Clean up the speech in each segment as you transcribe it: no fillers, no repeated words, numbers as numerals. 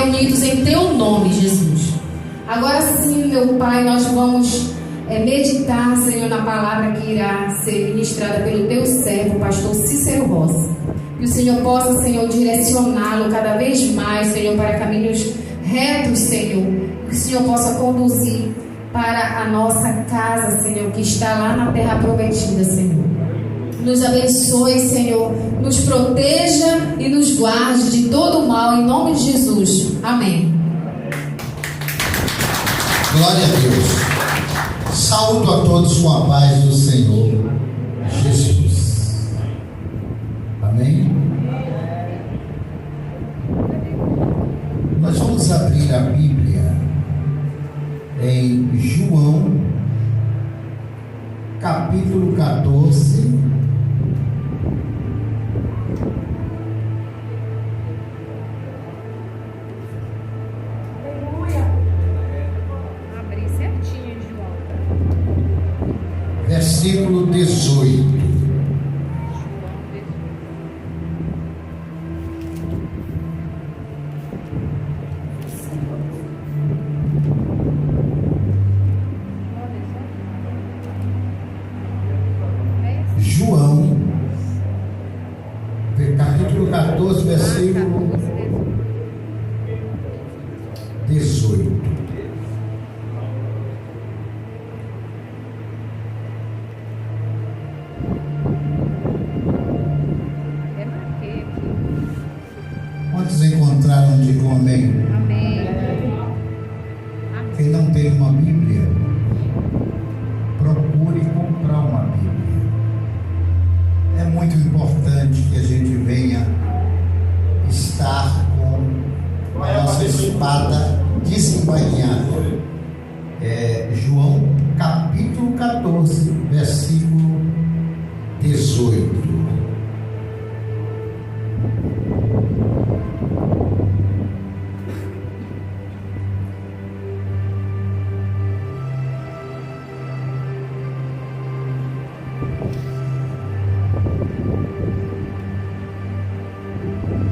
reunidos em Teu nome, Jesus. Agora sim, meu Pai, nós vamos meditar, Senhor, na palavra que irá ser ministrada pelo Teu servo, pastor Cícero Rossi. Que o Senhor possa, Senhor, direcioná-lo cada vez mais, Senhor, para caminhos retos, Senhor. Que o Senhor possa conduzir para a nossa casa, Senhor, que está lá na terra prometida, Senhor. Nos abençoe, Senhor, nos proteja e nos guarde de todo o mal, em nome de Jesus. Amém. Glória a Deus. Saúdo a todos com a paz do Senhor Jesus. Amém? Nós vamos abrir a Bíblia em João, capítulo 14. Versículo 18. João, capítulo 14, versículo 18. Quantos encontraram? Digam amém. Amém. Quem não tem uma Bíblia, procure comprar uma Bíblia. É muito importante que a gente venha estar com a nossa espada desembainhada. João capítulo 14, versículo 18.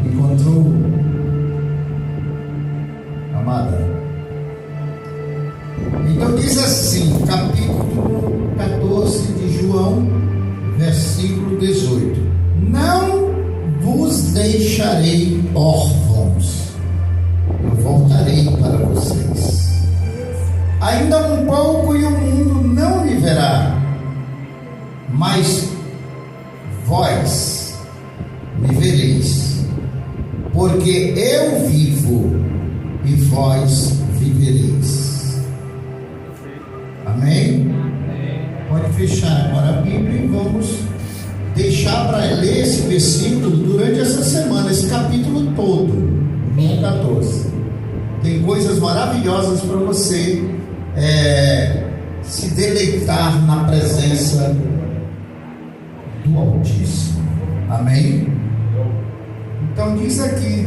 Encontrou, amada? Então diz assim, capítulo 14 de João, versículo 18: Não vos deixarei órfãos, eu voltarei para vocês. Ainda um pouco e o mundo não me verá, mas vós me vereis, porque eu vivo e vós vivereis. Amém? Pode fechar agora a Bíblia e vamos deixar para ler esse versículo durante essa semana, esse capítulo todo, João 14. Tem coisas maravilhosas para você se deleitar na presença do Altíssimo. Amém? Então diz aqui: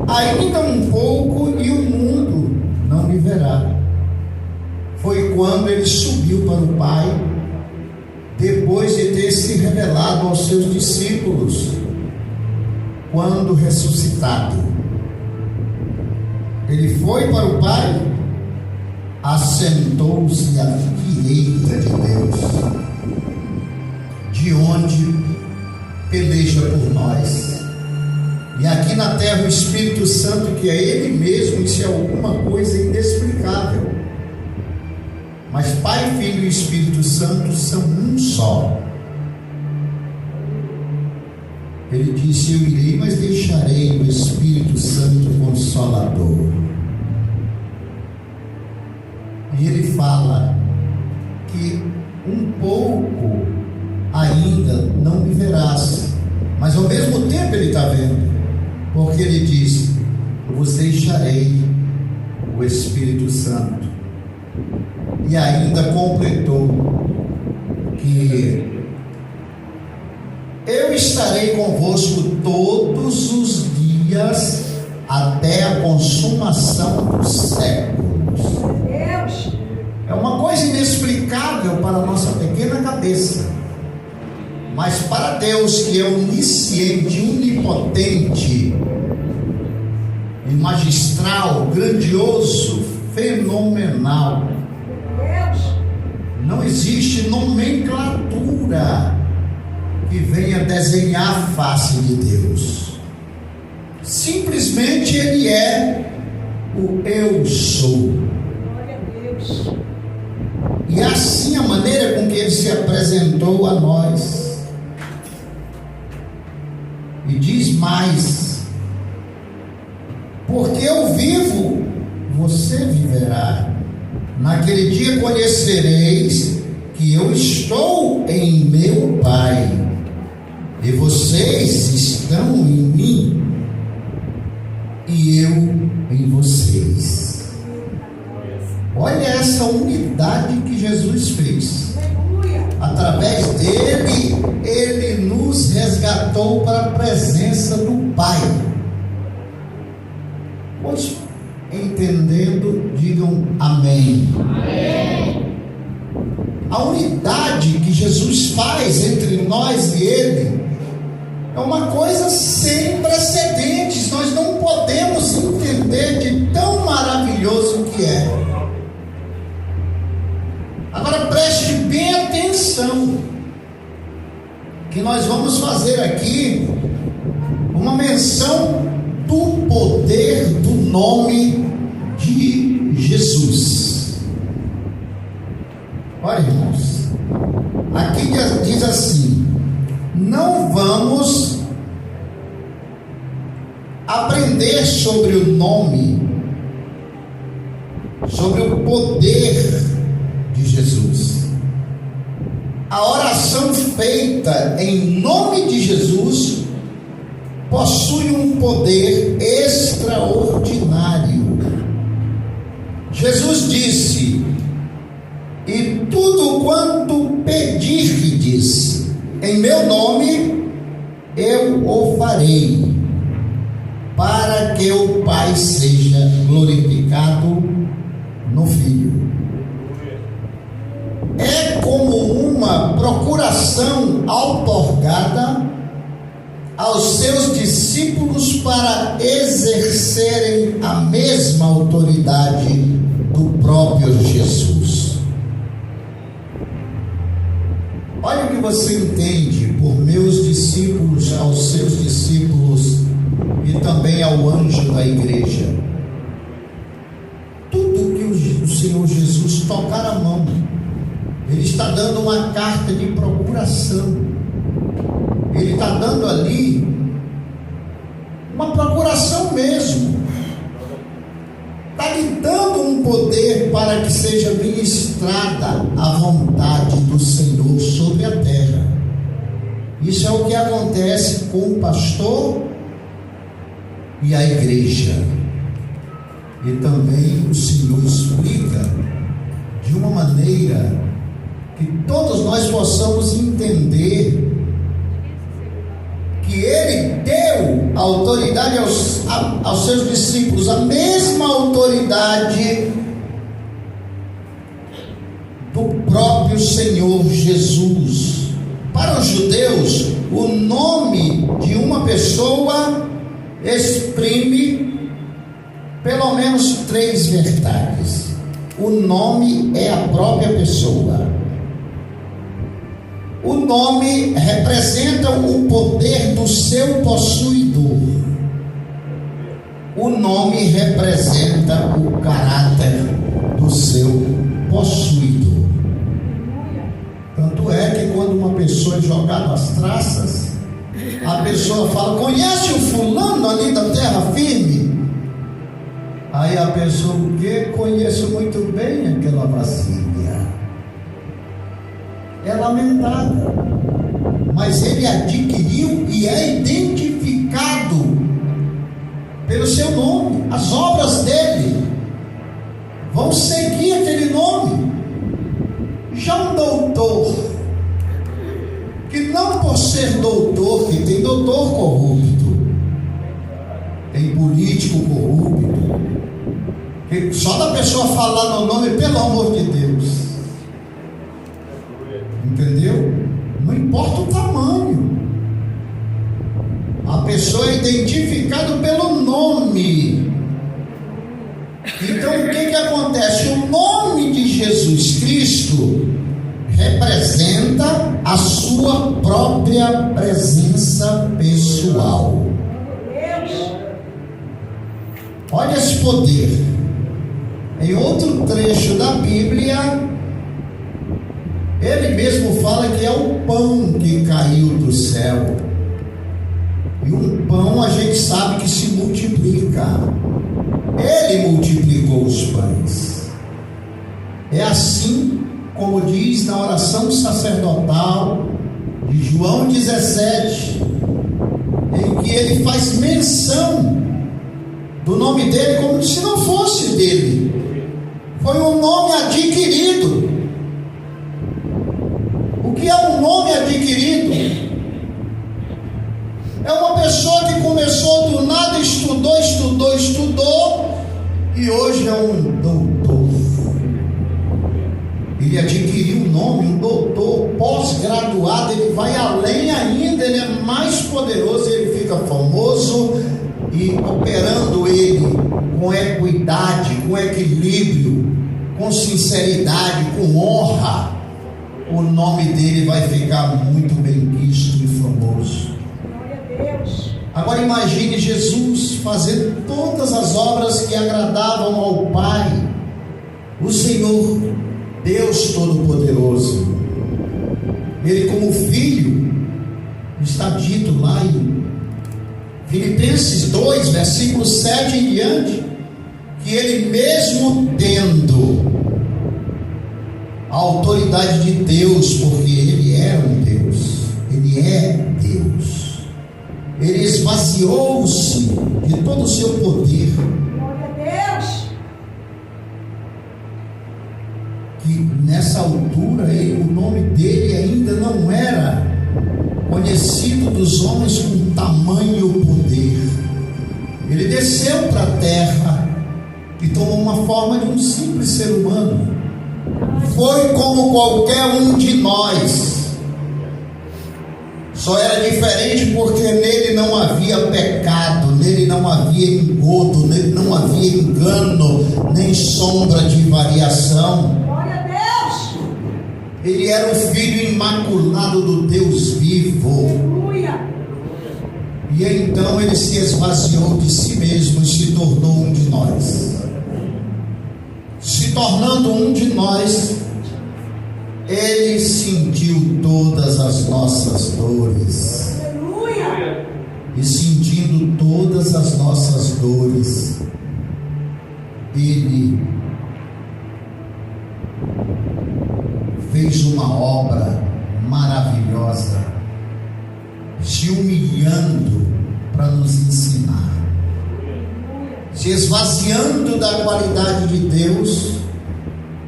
ainda um pouco e o mundo não me verá. Foi quando ele subiu para o Pai, depois de ter se revelado aos seus discípulos. Quando ressuscitado, ele foi para o Pai, assentou-se à direita de Deus, de onde peleja por nós. E aqui na terra o Espírito Santo, que é Ele mesmo, isso é alguma coisa inexplicável. Mas Pai, Filho e Espírito Santo são um só. Ele disse: eu irei, mas deixarei o Espírito Santo Consolador. E ele fala que um pouco ainda não me verás, mas ao mesmo tempo ele está vendo, porque ele diz: eu vos deixarei o Espírito Santo. E ainda completou que eu estarei convosco todos os dias até a consumação dos séculos. É uma coisa inexplicável para a nossa pequena cabeça, mas para Deus, que é onisciente, onipotente, magistral, grandioso, fenomenal. Não existe nomenclatura que venha desenhar a face de Deus. Simplesmente Ele é o Eu Sou. E assim a maneira com que Ele se apresentou a nós. E diz mais: porque eu vivo, você viverá. Naquele dia conhecereis que eu estou em meu Pai, e vocês estão em mim, e eu em vocês. Olha essa unidade que Jesus fez. Através dele, ele nos resgatou para a presença do Pai. Pois, entendendo, digam amém. Amém. A unidade que Jesus faz entre nós e Ele é uma coisa sem precedentes. Nós não podemos entender de tão maravilhoso que é. Agora preste bem atenção, que nós vamos fazer aqui uma menção do poder do nome de Jesus. Olha, irmãos, aqui diz assim: não vamos aprender sobre o nome, sobre o poder de Jesus. A oração feita em nome de Jesus possui um poder extraordinário. Jesus disse: e tudo quanto pedirdes em meu nome, eu o farei, para que o Pai seja glorificado no Filho. É como uma procuração outorgada aos seus discípulos para exercerem a mesma autoridade do próprio Jesus. Olha o que você entende por meus discípulos, aos seus discípulos e também ao anjo da igreja. Tudo que o Senhor Jesus tocar a mão, Ele está dando uma carta de procuração. Ele está dando ali uma procuração mesmo. Está lhe dando um poder para que seja ministrada a vontade do Senhor sobre a terra. Isso é o que acontece com o pastor e a igreja. E também o Senhor explica de uma maneira que todos nós possamos entender que Ele deu autoridade aos seus discípulos, a mesma autoridade do próprio Senhor Jesus. Para os judeus, o nome de uma pessoa exprime pelo menos 3 verdades. O nome é a própria pessoa. O nome representa o poder do seu possuidor. O nome representa o caráter do seu possuidor. Tanto é que quando uma pessoa é jogada às traças, a pessoa fala: conhece o fulano ali da terra firme? Aí a pessoa: o que? Conheço muito bem aquela vasilha. É lamentável, mas ele adquiriu e é identificado pelo seu nome. As obras dele vão seguir aquele nome. Já um doutor, que não por ser doutor, que tem doutor corrupto, tem político corrupto, que só da pessoa falar no nome, pelo amor de Deus, entendeu? Não importa o tamanho, a pessoa é identificada pelo nome. a sua própria presença pessoal. Olha esse poder. Em outro trecho da Bíblia, ele mesmo fala que é o pão que caiu do céu. E um pão a gente sabe que se multiplica. Ele multiplicou os pães. É assim como diz na oração sacerdotal de João 17, em que ele faz menção do nome dele como se não fosse dele. Foi um nome adquirido. O que é um nome adquirido? É uma pessoa que começou do nada, estudou, e hoje é um doutor. Ele adquiriu um nome, um doutor pós-graduado. Ele vai além ainda, ele é mais poderoso, ele fica famoso, e operando ele com equidade, com equilíbrio, com sinceridade, com honra, o nome dele vai ficar muito bem visto e famoso. Agora imagine Jesus fazendo todas as obras que agradavam ao Pai, o Senhor Deus Todo-Poderoso. Ele, como filho, está dito lá em Filipenses 2, versículo 7 em diante, que ele mesmo tendo a autoridade de Deus, porque ele era um Deus, ele é Deus, ele esvaziou-se de todo o seu poder. Glória a Deus. Que nessa altura o nome dele ainda não era conhecido dos homens com tamanho poder. Ele desceu para a terra e tomou uma forma de um simples ser humano. Foi como qualquer um de nós. Só era diferente porque nele não havia pecado, nele não havia engodo, nele não havia engano, nem sombra de variação. Glória a Deus! Ele era o Filho imaculado do Deus vivo. Aleluia! E então ele se esvaziou de si mesmo e se tornou um de nós. Se tornando um de nós, ele sentiu todas as nossas dores. Aleluia! E sentindo todas as nossas dores, ele fez uma obra maravilhosa, se humilhando para nos ensinar, se esvaziando da qualidade de Deus,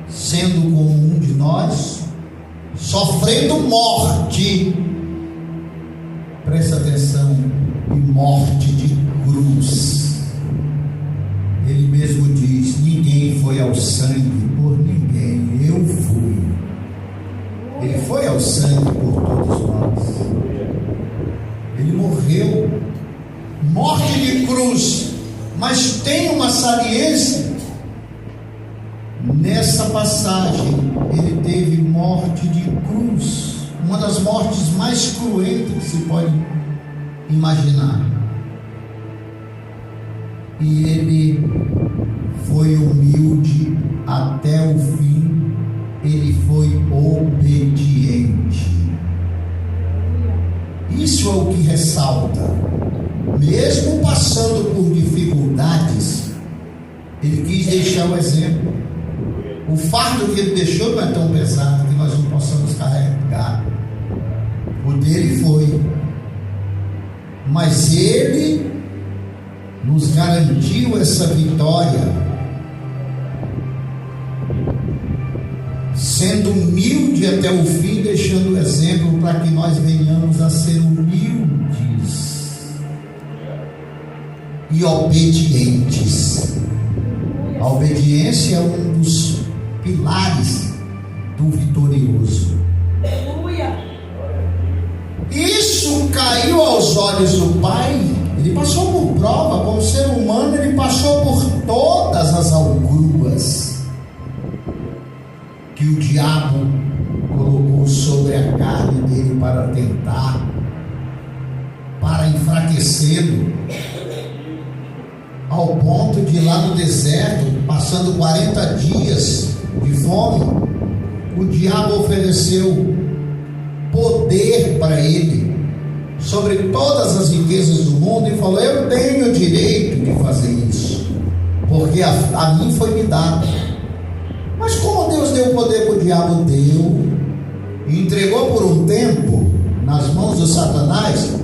sendo como um de nós, sofrendo morte, presta atenção, e morte de cruz. Ele mesmo diz: ninguém foi ao sangue por ninguém, eu fui. Ele foi ao sangue por todos nós. Ele morreu, morte de cruz. Mas tem uma saliência nessa passagem. Ele teve morte de cruz, uma das mortes mais cruentas que se pode imaginar. E ele foi humilde até o fim. Ele foi obediente. Isso é o que ressalta. Mesmo passando por dificuldades, ele quis deixar o exemplo. O fardo que ele deixou não é tão pesado que nós não possamos carregar. O dele foi, mas ele nos garantiu essa vitória, sendo humilde até o fim, deixando o exemplo para que nós venhamos a ser humildes e obedientes. A obediência é um dos pilares do vitorioso. Isso caiu aos olhos do Pai. Ele passou por prova, como ser humano, ele passou por todas as algruas que o diabo colocou sobre a carne dele para tentar, para enfraquecê-lo, ao ponto de ir lá no deserto, passando 40 dias de fome, o diabo ofereceu poder para ele sobre todas as riquezas do mundo e falou: eu tenho o direito de fazer isso, porque a mim foi me dado. Mas como Deus deu poder para o diabo? Deu, e entregou por um tempo nas mãos de Satanás,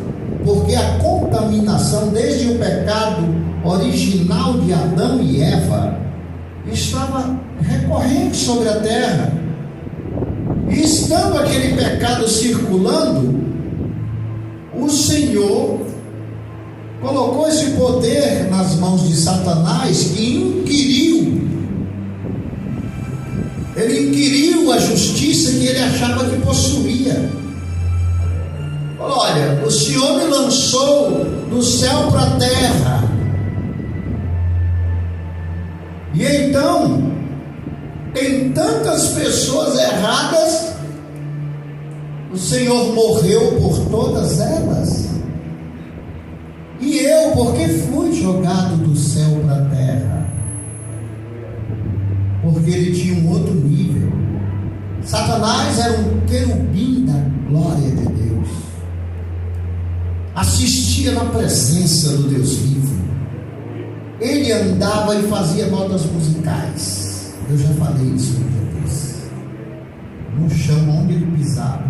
porque a contaminação desde o pecado original de Adão e Eva estava recorrente sobre a terra. E estando aquele pecado circulando, o Senhor colocou esse poder nas mãos de Satanás, que inquiriu a justiça que ele achava que possuía. Olha, o Senhor me lançou do céu para a terra, e então tem tantas pessoas erradas, o Senhor morreu por todas elas, e eu, porque fui jogado do céu para a terra, porque ele tinha um outro nível. Satanás era um querubim da glória de Deus, assistia na presença do Deus vivo, ele andava e fazia notas musicais. Eu já falei isso um dia desse. No chão onde ele pisava,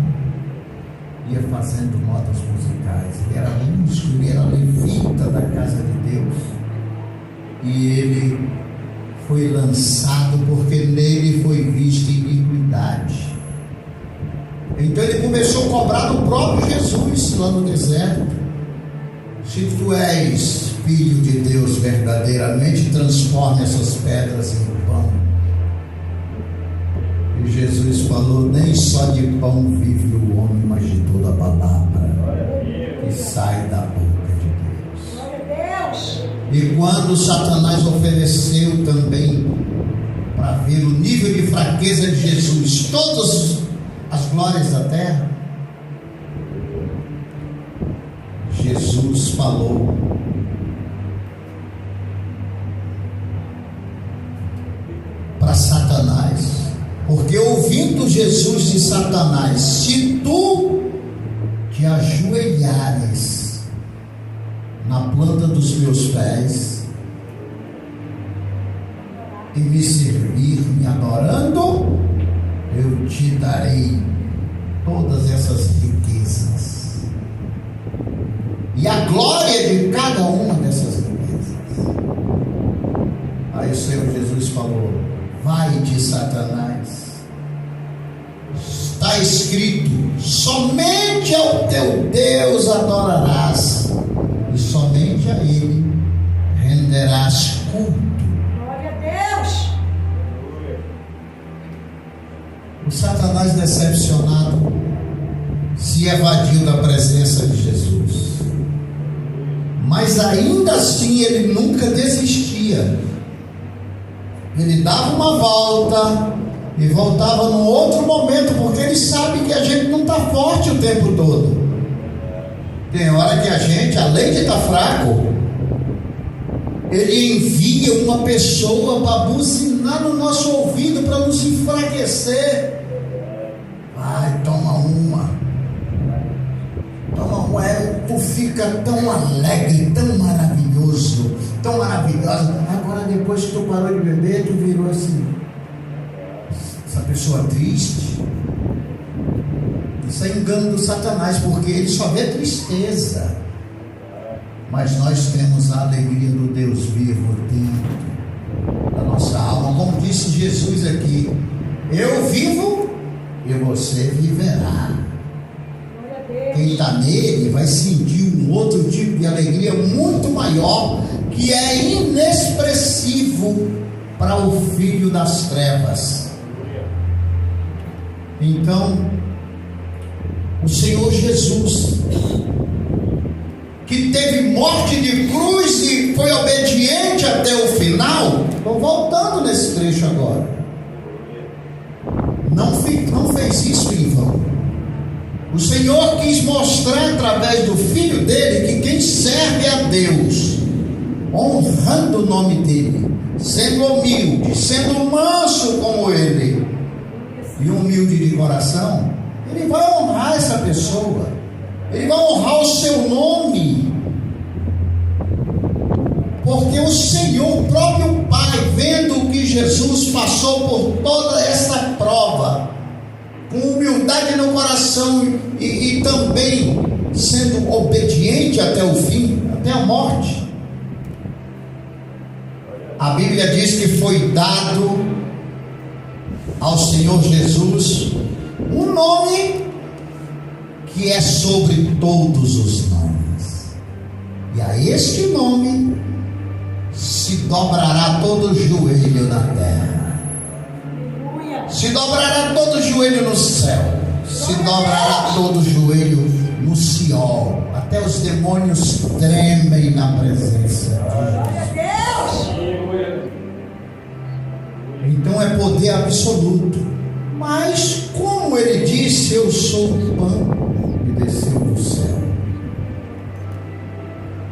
ia fazendo notas musicais. Ele era músico, ele era levita da casa de Deus, e ele foi lançado porque nele foi vista iniquidade. Então ele começou a cobrar do próprio Jesus lá no deserto: se tu és filho de Deus verdadeiramente, transforma essas pedras em pão. E Jesus falou: nem só de pão vive o homem, mas de toda a palavra que sai da boca de Deus. E quando Satanás ofereceu também, para ver o nível de fraqueza de Jesus, todas as glórias da terra, Jesus falou: para Satanás, porque ouvindo Jesus de Satanás: se tu te ajoelhares na planta dos meus pés e me servir me adorando, eu te darei todas essas riquezas e a glória de cada uma dessas riquezas. Aí o Senhor Jesus falou: vai-te, Satanás, está escrito: somente ao teu Deus adorarás, e somente a Ele renderás culto. Glória a Deus. O Satanás, decepcionado, se evadiu da presença de Jesus, mas ainda assim ele nunca desistia. Ele dava uma volta e voltava num outro momento, porque ele sabe que a gente não está forte o tempo todo. Tem hora que a gente, além de estar fraco, ele envia uma pessoa para buzinar no nosso ouvido, para nos enfraquecer. Vai, toma uma, tu fica tão alegre, tão maravilhoso, tão maravilhosa. Agora, depois que tu parou de beber, tu virou assim, essa pessoa triste. Isso é engano do Satanás, porque ele só vê tristeza, mas nós temos a alegria do Deus vivo dentro da nossa alma. Como disse Jesus aqui: eu vivo e você viverá. Quem está nele vai sentir um outro tipo de alegria muito maior, que é inexpressivo para o filho das trevas. Então, o Senhor Jesus, que teve morte de cruz e foi obediente até o final, estou voltando nesse trecho agora, não fez isso vão. O Senhor quis mostrar através do Filho dele que quem serve a Deus, honrando o nome dele, sendo humilde, sendo manso como ele e humilde de coração, ele vai honrar essa pessoa, ele vai honrar o seu nome, porque o Senhor, o próprio Pai, vendo que Jesus passou por toda essa prova, com humildade no coração e também sendo obediente até o fim, até a morte, a Bíblia diz que foi dado ao Senhor Jesus um nome que é sobre todos os nomes, e a este nome se dobrará todo o joelho na terra, se dobrará todo o joelho no céu, se dobrará todo o joelho no Siol, até os demônios tremem na presença de Deus. Então é poder absoluto. Mas como ele disse, eu sou o pão que desceu do céu,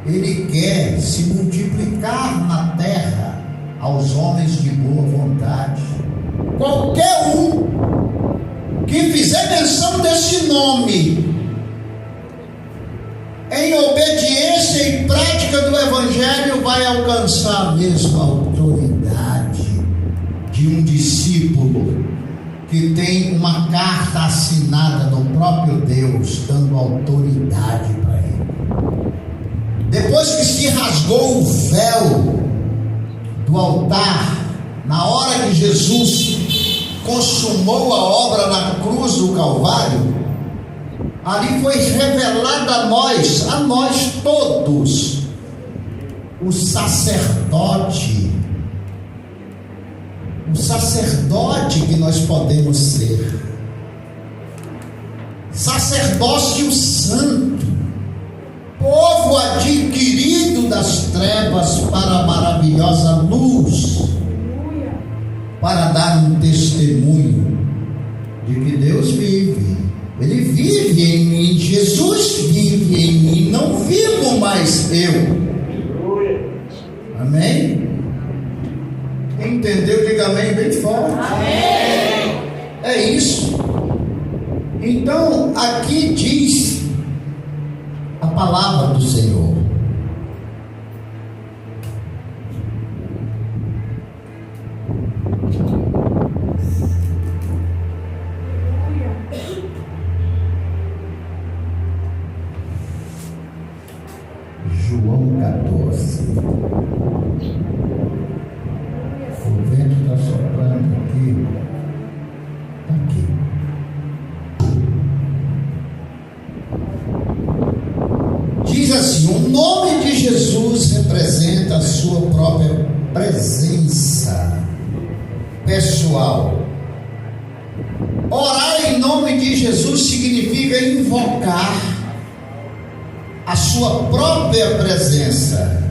ele quer se multiplicar na terra aos homens de boa vontade. Qualquer um que fizer menção desse nome em obediência e prática do Evangelho vai alcançar a mesma autoridade de um discípulo que tem uma carta assinada do próprio Deus, dando autoridade para ele. Depois que se rasgou o véu do altar, na hora que Jesus consumou a obra na cruz do Calvário, ali foi revelado a nós todos, o sacerdote que nós podemos ser, sacerdócio santo, povo adquirido das trevas para a maravilhosa luz, para dar um testemunho de que Deus vive. Ele vive em mim, Jesus vive em mim, não vivo mais eu. Amém? Quem entendeu, diga amém bem forte. Amém. É isso. Então, aqui diz a palavra do Senhor. João 14. O vento está soprando aqui. Diz assim: o nome de Jesus representa a sua própria presença pessoal. Orar em nome de Jesus significa invocar a sua própria presença.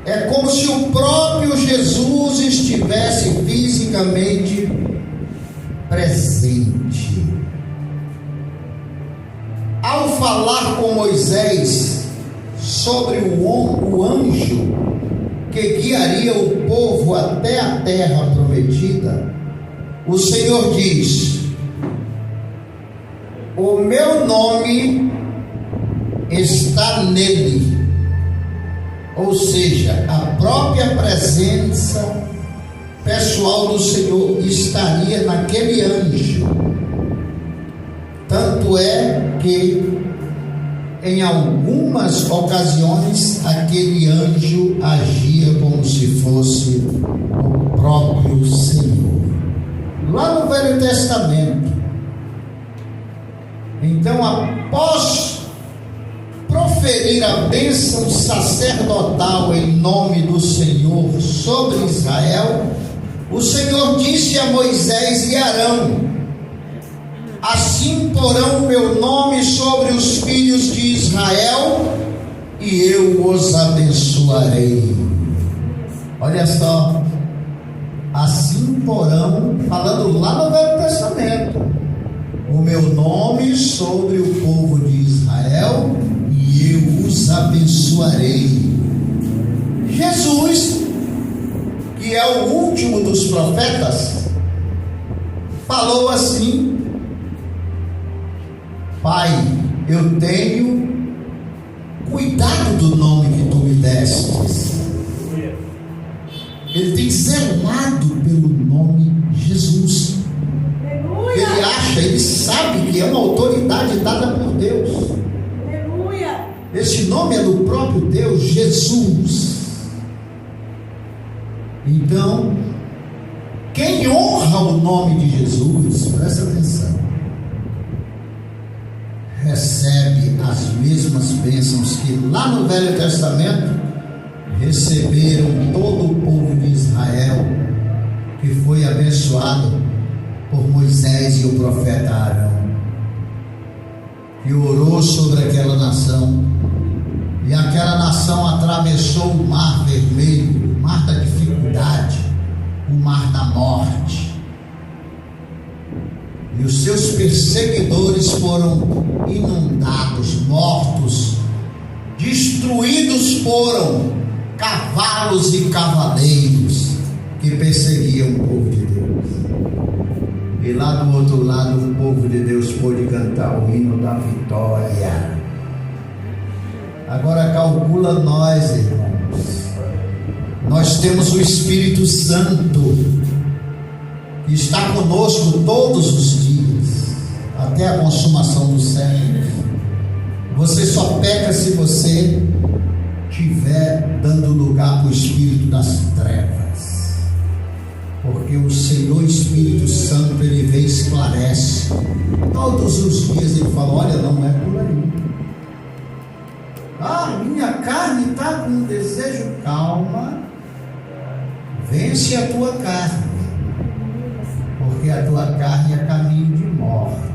É como se o próprio Jesus estivesse fisicamente presente. Ao falar com Moisés sobre o anjo que guiaria o povo até a terra prometida, o Senhor diz: o meu nome está nele. Ou seja, a própria presença pessoal do Senhor estaria naquele anjo. Tanto é que em algumas ocasiões aquele anjo agia como se fosse o próprio Senhor, lá no Velho Testamento. Então, após proferir a bênção sacerdotal em nome do Senhor sobre Israel, o Senhor disse a Moisés e Arão: assim porão o meu nome sobre os filhos de Israel e eu os abençoarei. Olha só, assim porão, falando lá no Velho Testamento, o meu nome sobre o povo de Israel e eu os abençoarei. Jesus, que é o último dos profetas, falou assim: Pai, eu tenho cuidado do nome que tu me destes. Ele tem zelado pelo nome Jesus. Ele acha, ele sabe que é uma autoridade dada por Deus. Aleluia. Esse nome é do próprio Deus, Jesus. Então, quem honra o nome de Jesus, presta atenção, recebe as mesmas bênçãos que lá no Velho Testamento receberam todo o povo de Israel, que foi abençoado por Moisés e o profeta Arão, que orou sobre aquela nação, e aquela nação atravessou o mar vermelho, o mar da dificuldade, o mar da morte, e os seus perseguidores foram inundados, mortos, destruídos foram cavalos e cavaleiros que perseguiam o povo de Deus. E lá do outro lado o povo de Deus pôde cantar o hino da vitória. Agora calcula nós, irmãos, nós temos o Espírito Santo que está conosco todos os dias, até a consumação dos séculos. Você só peca se você estiver dando lugar para o espírito das trevas, porque o Senhor Espírito Santo, ele vem e esclarece todos os dias. Ele fala: olha, não é por aí, minha carne está com um desejo. Calma, vence a tua carne, porque a tua carne é caminho de morte.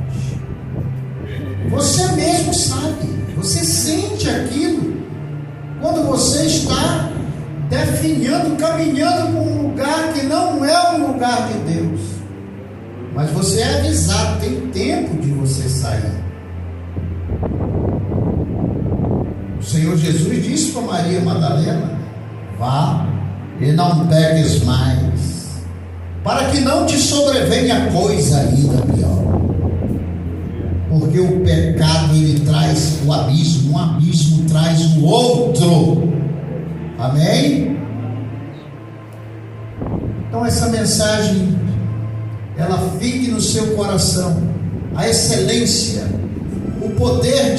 Você mesmo sabe, você sente aquilo quando você está definhando, caminhando por um lugar que não é um lugar de Deus. Mas você é avisado, tem tempo de você sair. O Senhor Jesus disse para Maria Madalena: vá e não peques mais, para que não te sobrevenha coisa ainda pior. Porque o pecado, ele traz o abismo traz o outro. Amém? Então essa mensagem, ela fique no seu coração. A excelência, o poder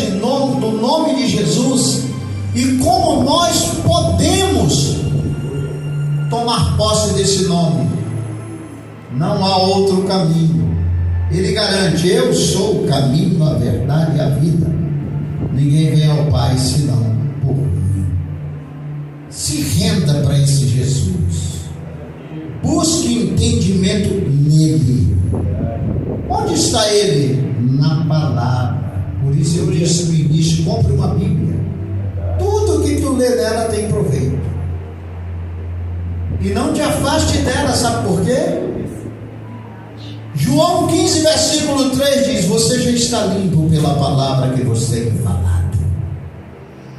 do nome de Jesus, e como nós podemos tomar posse desse nome. Não há outro caminho. Ele garante: eu sou o caminho, a verdade e a vida. Ninguém vem ao Pai senão por mim. Se renda para esse Jesus. Busque entendimento nele. Onde está ele? Na palavra. Por isso eu disse no início: compre uma Bíblia. Tudo que tu lê dela tem proveito. E não te afaste dela, sabe por quê? João 15, versículo 3 diz: você já está limpo pela palavra que você tem falado.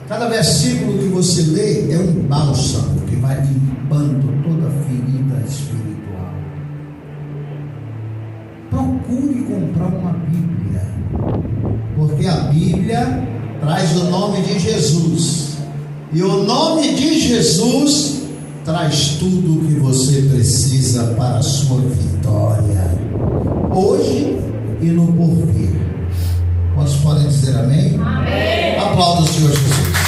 Cada versículo que você lê é um bálsamo que vai limpando toda ferida espiritual. Procure comprar uma Bíblia, porque a Bíblia traz o nome de Jesus, e o nome de Jesus traz tudo o que você precisa para a sua vitória, hoje e no porvir. Quantos podem dizer amém? Amém. Aplauda o Senhor Jesus.